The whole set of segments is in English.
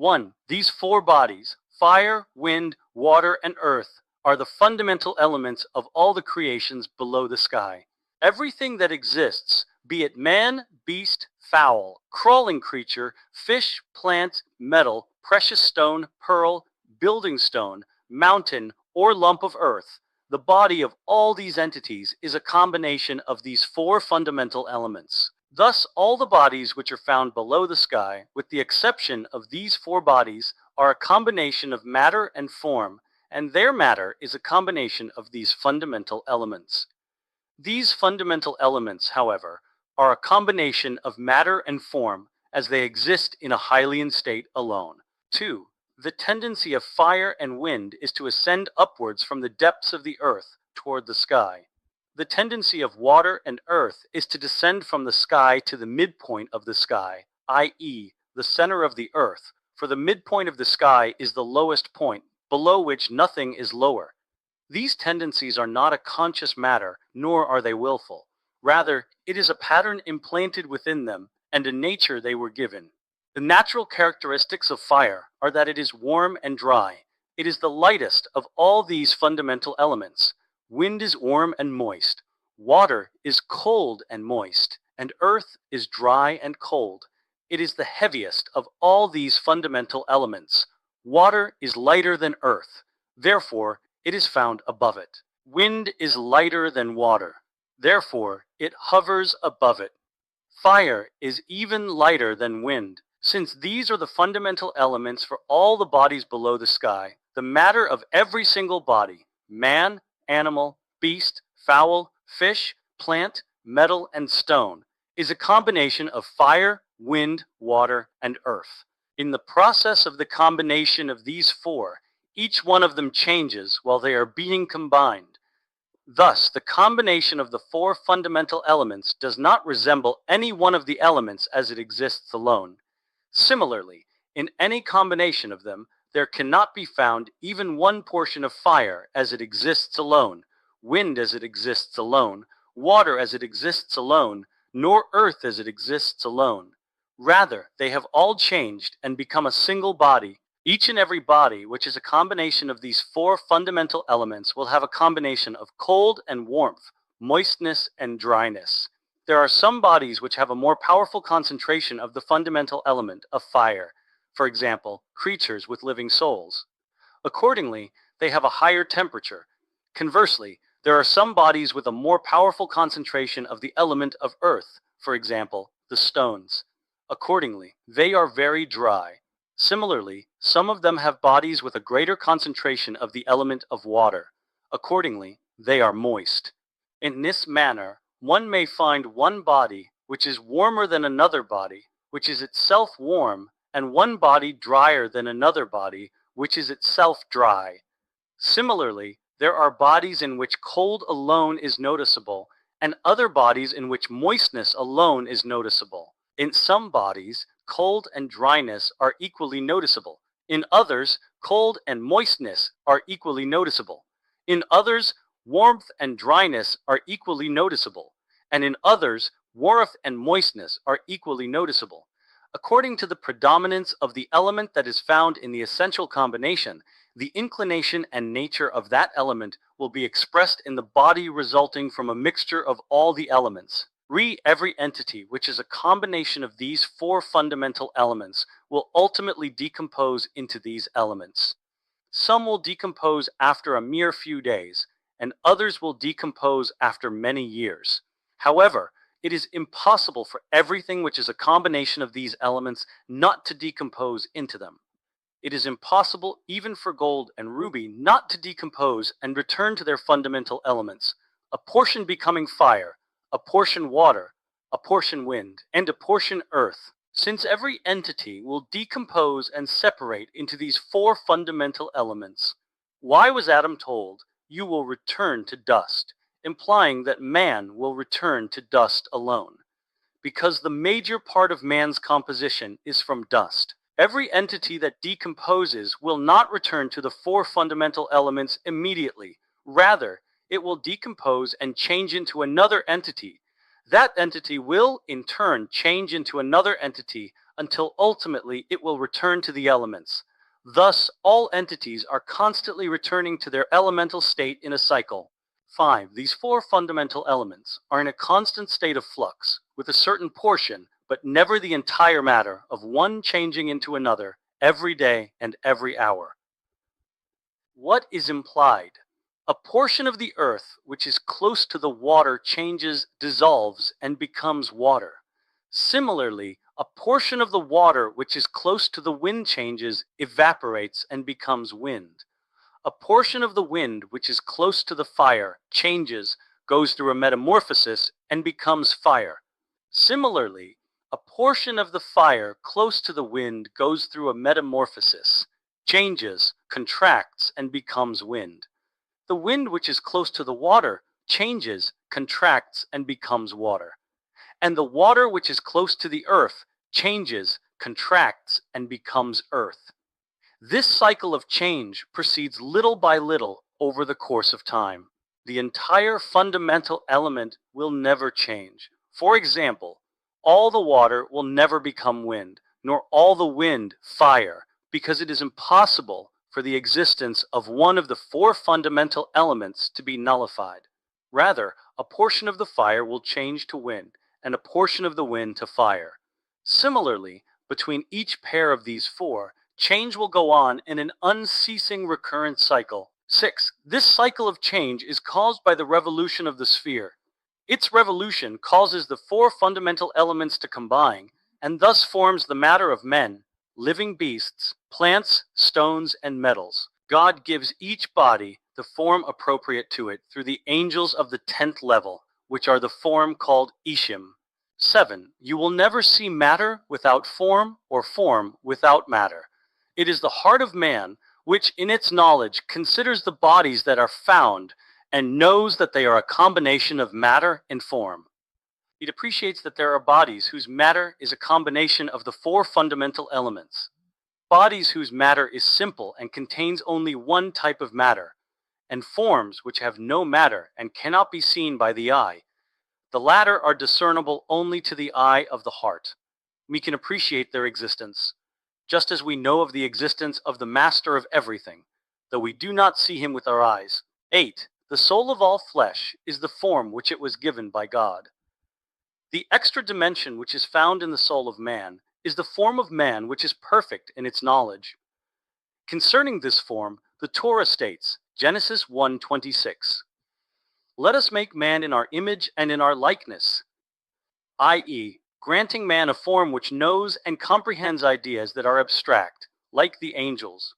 1. These four bodies, fire, wind, water, and earth, are the fundamental elements of all the creations below the sky. Everything that exists, be it man, beast, fowl, crawling creature, fish, plant, metal, precious stone, pearl, building stone, mountain, or lump of earth, the body of all these entities is a combination of these four fundamental elements. Thus, all the bodies which are found below the sky, with the exception of these four bodies, are a combination of matter and form, and their matter is a combination of these fundamental elements. These fundamental elements, however, are a combination of matter and form as they exist in a Hylian state alone. 2. The tendency of fire and wind is to ascend upwards from the depths of the earth toward the sky. The tendency of water and earth is to descend from the sky to the midpoint of the sky, i.e., the center of the earth, for the midpoint of the sky is the lowest point, below which nothing is lower. These tendencies are not a conscious matter, nor are they willful. Rather, it is a pattern implanted within them, and a nature they were given. The natural characteristics of fire are that it is warm and dry. It is the lightest of all these fundamental elements. Wind is warm and moist. Water is cold and moist, and earth is dry and cold. It is the heaviest of all these fundamental elements. Water is lighter than earth. Therefore, it is found above it. Wind is lighter than water. Therefore, it hovers above it. Fire is even lighter than wind. Since these are the fundamental elements for all the bodies below the sky, the matter of every single body, man, animal, beast, fowl, fish, plant, metal, and stone, is a combination of fire, wind, water, and earth. In the process of the combination of these four, each one of them changes while they are being combined. Thus, the combination of the four fundamental elements does not resemble any one of the elements as it exists alone. Similarly, in any combination of them, there cannot be found even one portion of fire as it exists alone, wind as it exists alone, water as it exists alone, nor earth as it exists alone. Rather, they have all changed and become a single body. Each and every body, which is a combination of these four fundamental elements, will have a combination of cold and warmth, moistness and dryness. There are some bodies which have a more powerful concentration of the fundamental element of fire. For example, creatures with living souls. Accordingly, they have a higher temperature. Conversely, there are some bodies with a more powerful concentration of the element of earth. For example, the stones. Accordingly, they are very dry. Similarly, some of them have bodies with a greater concentration of the element of water. Accordingly, they are moist. In this manner, one may find one body which is warmer than another body, which is itself warm, and one body drier than another body, which is itself dry. Similarly, there are bodies in which cold alone is noticeable, and other bodies in which moistness alone is noticeable. In some bodies, cold and dryness are equally noticeable. In others, cold and moistness are equally noticeable. In others, warmth and dryness are equally noticeable. And in others, warmth and moistness are equally noticeable. According to the predominance of the element that is found in the essential combination, the inclination and nature of that element will be expressed in the body resulting from a mixture of all the elements. Every entity which is a combination of these four fundamental elements will ultimately decompose into these elements. Some will decompose after a mere few days, and others will decompose after many years. However, it is impossible for everything which is a combination of these elements not to decompose into them. It is impossible even for gold and ruby not to decompose and return to their fundamental elements, a portion becoming fire, a portion water, a portion wind, and a portion earth, since every entity will decompose and separate into these four fundamental elements. Why was Adam told, "You will return to dust," implying that man will return to dust alone? Because the major part of man's composition is from dust. Every entity that decomposes will not return to the four fundamental elements immediately. Rather, it will decompose and change into another entity. That entity will, in turn, change into another entity until ultimately it will return to the elements. Thus, all entities are constantly returning to their elemental state in a cycle. 5. These four fundamental elements are in a constant state of flux, with a certain portion, but never the entire matter, of one changing into another every day and every hour. What is implied? A portion of the earth which is close to the water changes, dissolves, and becomes water. Similarly, a portion of the water which is close to the wind changes, evaporates, and becomes wind. A portion of the wind which is close to the fire changes, goes through a metamorphosis, and becomes fire. Similarly, a portion of the fire close to the wind goes through a metamorphosis, changes, contracts, and becomes wind. The wind which is close to the water changes, contracts, and becomes water. And the water which is close to the earth changes, contracts, and becomes earth. This cycle of change proceeds little by little over the course of time. The entire fundamental element will never change. For example, all the water will never become wind, nor all the wind fire, because it is impossible for the existence of one of the four fundamental elements to be nullified. Rather, a portion of the fire will change to wind, and a portion of the wind to fire. Similarly, between each pair of these four, change will go on in an unceasing recurrent cycle. 6. This cycle of change is caused by the revolution of the sphere. Its revolution causes the four fundamental elements to combine, and thus forms the matter of men, living beasts, plants, stones, and metals. God gives each body the form appropriate to it through the angels of the 10th level, which are the form called Ishim. 7. You will never see matter without form, or form without matter. It is the heart of man which in its knowledge considers the bodies that are found and knows that they are a combination of matter and form. It appreciates that there are bodies whose matter is a combination of the four fundamental elements. Bodies whose matter is simple and contains only one type of matter, and forms which have no matter and cannot be seen by the eye. The latter are discernible only to the eye of the heart. We can appreciate their existence, just as we know of the existence of the master of everything, though we do not see him with our eyes. 8. The soul of all flesh is the form which it was given by God. The extra dimension which is found in the soul of man is the form of man which is perfect in its knowledge. Concerning this form, the Torah states, Genesis 1:26, "Let us make man in our image and in our likeness," i.e., granting man a form which knows and comprehends ideas that are abstract, like the angels,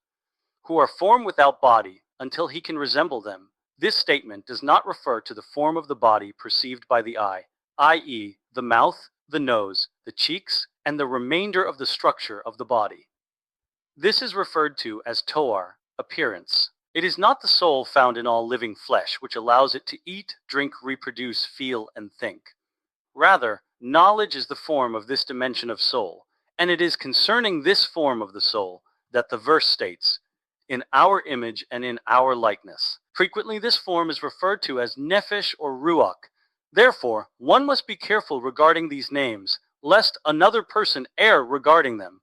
who are form without body, until he can resemble them. This statement does not refer to the form of the body perceived by the eye, i.e., the mouth, the nose, the cheeks, and the remainder of the structure of the body. This is referred to as toar, appearance. It is not the soul found in all living flesh which allows it to eat, drink, reproduce, feel, and think. Rather, knowledge is the form of this dimension of soul, and it is concerning this form of the soul that the verse states, "In our image and in our likeness." Frequently this form is referred to as nephesh or ruach. Therefore, one must be careful regarding these names, lest another person err regarding them.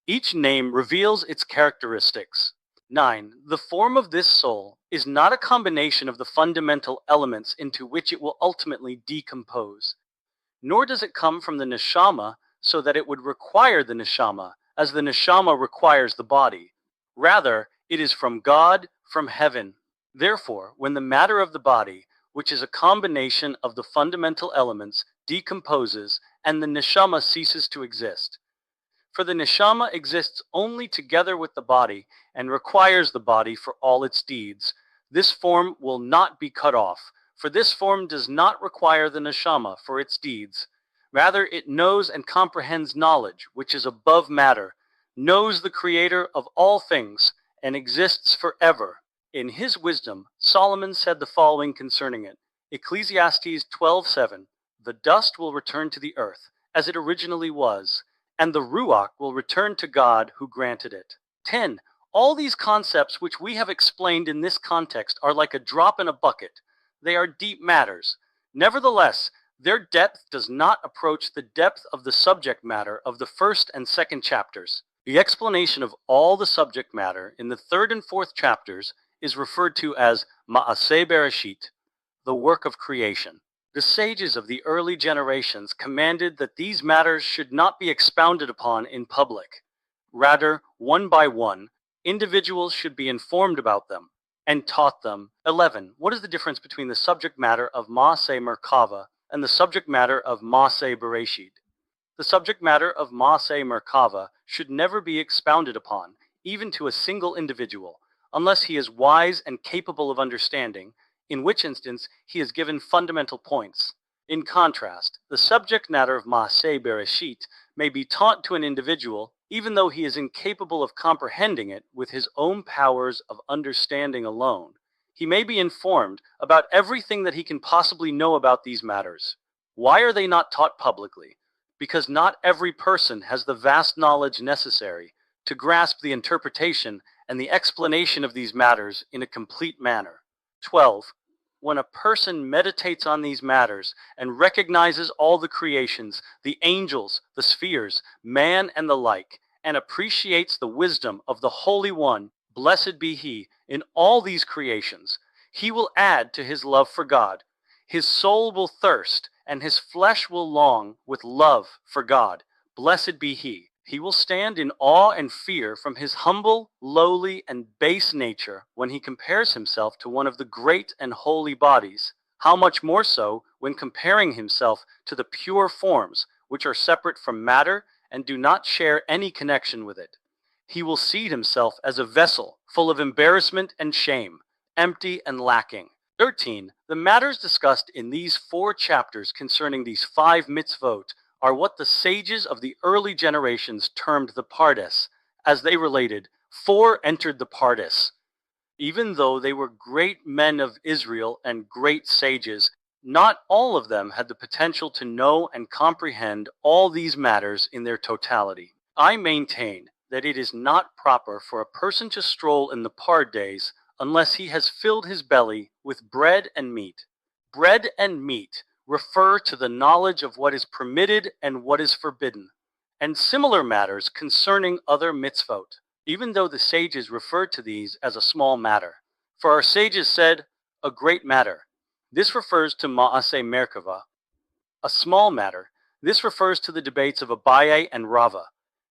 Each name reveals its characteristics. 9. The form of this soul is not a combination of the fundamental elements into which it will ultimately decompose, nor does it come from the neshama so that it would require the neshama, as the neshama requires the body. Rather, it is from God, from heaven. Therefore, when the matter of the body, which is a combination of the fundamental elements, decomposes, and the neshama ceases to exist. For the neshama exists only together with the body and requires the body for all its deeds. This form will not be cut off, for this form does not require the neshama for its deeds. Rather, it knows and comprehends knowledge, which is above matter, knows the Creator of all things, and exists forever. In his wisdom, Solomon said the following concerning it, Ecclesiastes 12:7, "The dust will return to the earth, as it originally was, and the ruach will return to God who granted it." 10. All these concepts which we have explained in this context are like a drop in a bucket. They are deep matters. Nevertheless, Their depth does not approach the depth of the subject matter of the first and second chapters. The explanation of all the subject matter in the third and fourth chapters is referred to as Ma'aseh Bereshit, the work of creation. The sages of the early generations commanded that these matters should not be expounded upon in public. Rather, one by one, individuals should be informed about them and taught them. 11. What is the difference between the subject matter of Maaseh Merkava and the subject matter of Maaseh Bereshit? The subject matter of Maaseh Merkava should never be expounded upon, even to a single individual, unless he is wise and capable of understanding, in which instance he is given fundamental points. In contrast, the subject matter of Maaseh Bereshit may be taught to an individual even though he is incapable of comprehending it with his own powers of understanding alone. He may be informed about everything that he can possibly know about these matters. Why are they not taught publicly? Because not every person has the vast knowledge necessary to grasp the interpretation and the explanation of these matters in a complete manner. 12. When a person meditates on these matters and recognizes all the creations, the angels, the spheres, man, and the like, and appreciates the wisdom of the Holy One, blessed be He, in all these creations, he will add to his love for God. His soul will thirst, and his flesh will long with love for God. Blessed be He. He will stand in awe and fear from his humble, lowly, and base nature when he compares himself to one of the great and holy bodies. How much more so when comparing himself to the pure forms, which are separate from matter and do not share any connection with it. He will see himself as a vessel full of embarrassment and shame, empty and lacking. 13. The matters discussed in these 4 chapters concerning these 5 mitzvot are what the sages of the early generations termed the Pardes, as they related, 4 entered the Pardes. Even though they were great men of Israel and great sages, not all of them had the potential to know and comprehend all these matters in their totality. I maintain that it is not proper for a person to stroll in the Pardes unless he has filled his belly with bread and meat. Bread and meat refer to the knowledge of what is permitted and what is forbidden, and similar matters concerning other mitzvot, even though the sages referred to these as a small matter. For our sages said, a great matter. This refers to Ma'aseh Merkava. A small matter. This refers to the debates of Abaye and Rava.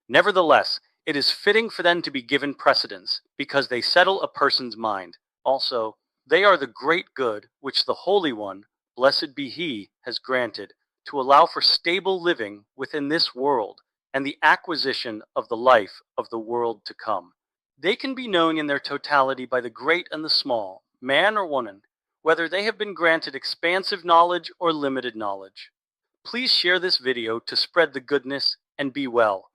Nevertheless, it is fitting for them to be given precedence, because they settle a person's mind. Also, they are the great good which the Holy One, blessed be He, has granted, to allow for stable living within this world and the acquisition of the life of the world to come. They can be known in their totality by the great and the small, man or woman, whether they have been granted expansive knowledge or limited knowledge. Please share this video to spread the goodness and be well.